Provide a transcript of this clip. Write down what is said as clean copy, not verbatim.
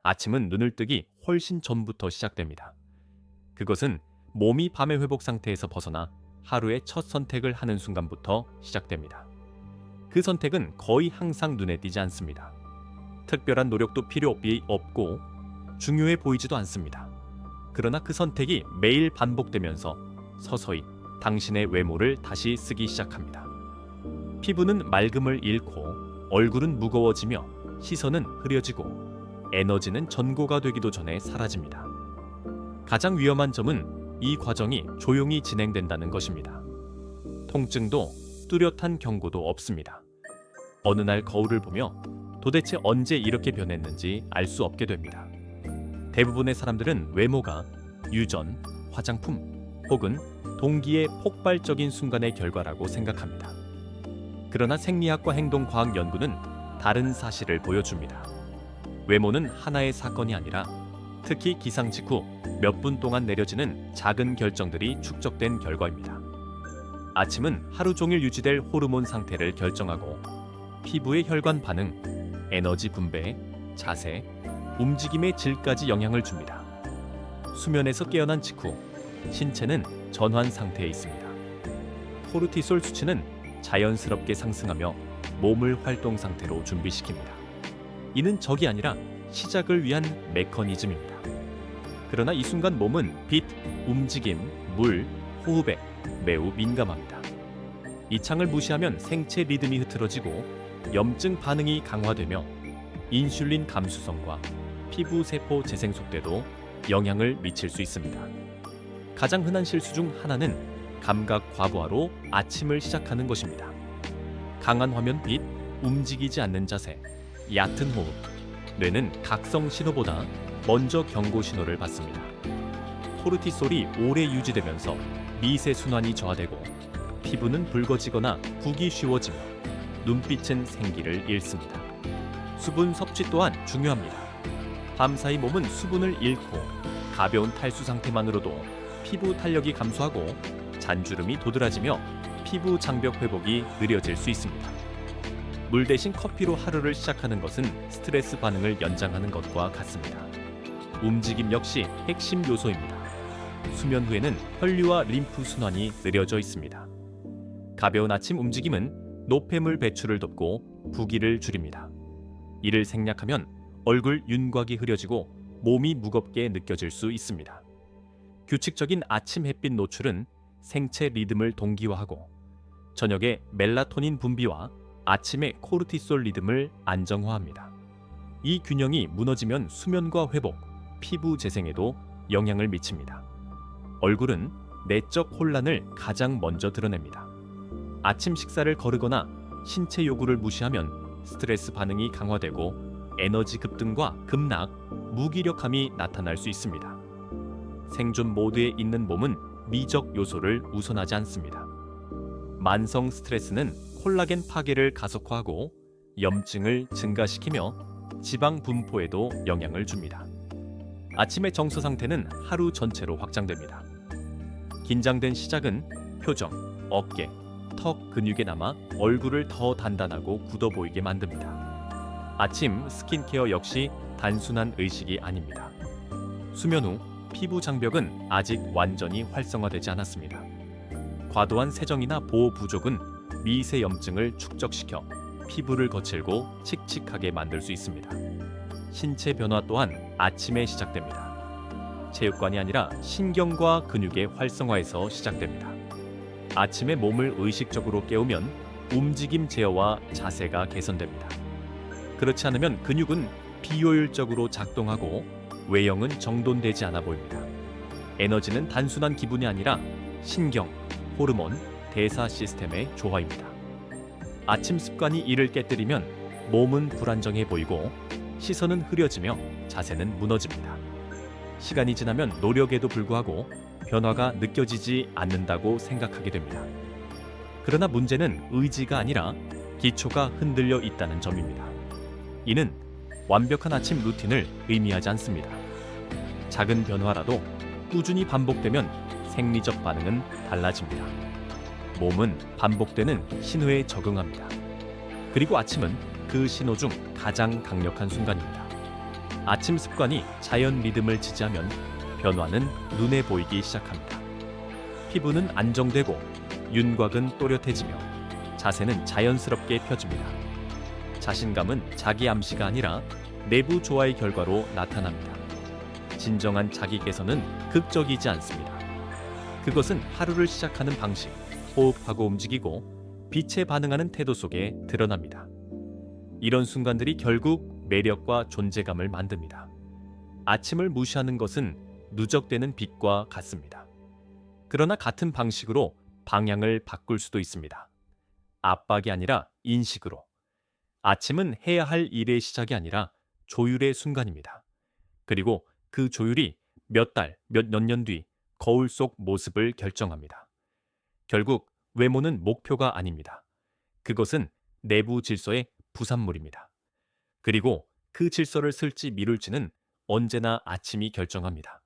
아침은 눈을 뜨기 훨씬 전부터 시작됩니다. 그것은 몸이 밤의 회복 상태에서 벗어나 하루의 첫 선택을 하는 순간부터 시작됩니다. 그 선택은 거의 항상 눈에 띄지 않습니다. 특별한 노력도 필요 없고 중요해 보이지도 않습니다. 그러나 그 선택이 매일 반복되면서 서서히 당신의 외모를 다시 쓰기 시작합니다. 피부는 맑음을 잃고 얼굴은 무거워지며 시선은 흐려지고 에너지는 전고가 되기도 전에 사라집니다. 가장 위험한 점은 이 과정이 조용히 진행된다는 것입니다. 통증도 뚜렷한 경고도 없습니다. 어느 날 거울을 보며 도대체 언제 이렇게 변했는지 알 수 없게 됩니다. 대부분의 사람들은 외모가 유전, 화장품 혹은 동기의 폭발적인 순간의 결과라고 생각합니다. 그러나 생리학과 행동과학 연구는 다른 사실을 보여줍니다. 외모는 하나의 사건이 아니라 특히 기상 직후 몇 분 동안 내려지는 작은 결정들이 축적된 결과입니다. 아침은 하루 종일 유지될 호르몬 상태를 결정하고 피부의 혈관 반응, 에너지 분배, 자세, 움직임의 질까지 영향을 줍니다. 수면에서 깨어난 직후 신체는 전환 상태에 있습니다. 코르티솔 수치는 자연스럽게 상승하며 몸을 활동 상태로 준비시킵니다. 이는 적이 아니라 시작을 위한 메커니즘입니다. 그러나 이 순간 몸은 빛, 움직임, 물, 호흡에 매우 민감합니다. 이 창을 무시하면 생체 리듬이 흐트러지고 염증 반응이 강화되며 인슐린 감수성과 피부 세포 재생 속도에도 영향을 미칠 수 있습니다. 가장 흔한 실수 중 하나는 감각 과부하로 아침을 시작하는 것입니다. 강한 화면빛, 움직이지 않는 자세, 얕은 호흡, 뇌는 각성 신호보다 먼저 경고 신호를 받습니다. 코르티솔이 오래 유지되면서 미세 순환이 저하되고 피부는 붉어지거나 붓기 쉬워지며 눈빛은 생기를 잃습니다. 수분 섭취 또한 중요합니다. 밤사이 몸은 수분을 잃고 가벼운 탈수 상태만으로도 피부 탄력이 감소하고 잔주름이 도드라지며 피부 장벽 회복이 느려질 수 있습니다. 물 대신 커피로 하루를 시작하는 것은 스트레스 반응을 연장하는 것과 같습니다. 움직임 역시 핵심 요소입니다. 수면 후에는 혈류와 림프 순환이 느려져 있습니다. 가벼운 아침 움직임은 노폐물 배출을 돕고 부기를 줄입니다. 이를 생략하면 얼굴 윤곽이 흐려지고 몸이 무겁게 느껴질 수 있습니다. 규칙적인 아침 햇빛 노출은 생체 리듬을 동기화하고 저녁에 멜라토닌 분비와 아침의 코르티솔 리듬을 안정화합니다. 이 균형이 무너지면 수면과 회복, 피부 재생에도 영향을 미칩니다. 얼굴은 내적 혼란을 가장 먼저 드러냅니다. 아침 식사를 거르거나 신체 요구를 무시하면 스트레스 반응이 강화되고 에너지 급등과 급락, 무기력함이 나타날 수 있습니다. 생존 모드에 있는 몸은 미적 요소를 우선하지 않습니다. 만성 스트레스는 콜라겐 파괴를 가속화하고 염증을 증가시키며 지방 분포에도 영향을 줍니다. 아침의 정서 상태는 하루 전체로 확장됩니다. 긴장된 시작은 표정, 어깨, 턱 근육에 남아 얼굴을 더 단단하고 굳어 보이게 만듭니다. 아침 스킨케어 역시 단순한 의식이 아닙니다. 수면 후 피부 장벽은 아직 완전히 활성화되지 않았습니다. 과도한 세정이나 보호 부족은 미세 염증을 축적시켜 피부를 거칠고 칙칙하게 만들 수 있습니다. 신체 변화 또한 아침에 시작됩니다. 체육관이 아니라 신경과 근육의 활성화에서 시작됩니다. 아침에 몸을 의식적으로 깨우면 움직임 제어와 자세가 개선됩니다. 그렇지 않으면 근육은 비효율적으로 작동하고 외형은 정돈되지 않아 보입니다. 에너지는 단순한 기분이 아니라 신경, 호르몬, 대사 시스템의 조화입니다. 아침 습관이 이를 깨뜨리면 몸은 불안정해 보이고 시선은 흐려지며 자세는 무너집니다. 시간이 지나면 노력에도 불구하고 변화가 느껴지지 않는다고 생각하게 됩니다. 그러나 문제는 의지가 아니라 기초가 흔들려 있다는 점입니다. 이는 완벽한 아침 루틴을 의미하지 않습니다. 작은 변화라도 꾸준히 반복되면 생리적 반응은 달라집니다. 몸은 반복되는 신호에 적응합니다. 그리고 아침은 그 신호 중 가장 강력한 순간입니다. 아침 습관이 자연 리듬을 지지하면 변화는 눈에 보이기 시작합니다. 피부는 안정되고 윤곽은 또렷해지며 자세는 자연스럽게 펴집니다. 자신감은 자기 암시가 아니라 내부 조화의 결과로 나타납니다. 진정한 자기 개선은 극적이지 않습니다. 그것은 하루를 시작하는 방식, 호흡하고 움직이고 빛에 반응하는 태도 속에 드러납니다. 이런 순간들이 결국 매력과 존재감을 만듭니다. 아침을 무시하는 것은 누적되는 빛과 같습니다. 그러나 같은 방식으로 방향을 바꿀 수도 있습니다. 압박이 아니라 인식으로. 아침은 해야 할 일의 시작이 아니라 조율의 순간입니다. 그리고 그 조율이 몇 달, 몇 년 뒤 거울 속 모습을 결정합니다. 결국 외모는 목표가 아닙니다. 그것은 내부 질서의 부산물입니다. 그리고 그 질서를 쓸지 미룰지는 언제나 아침이 결정합니다.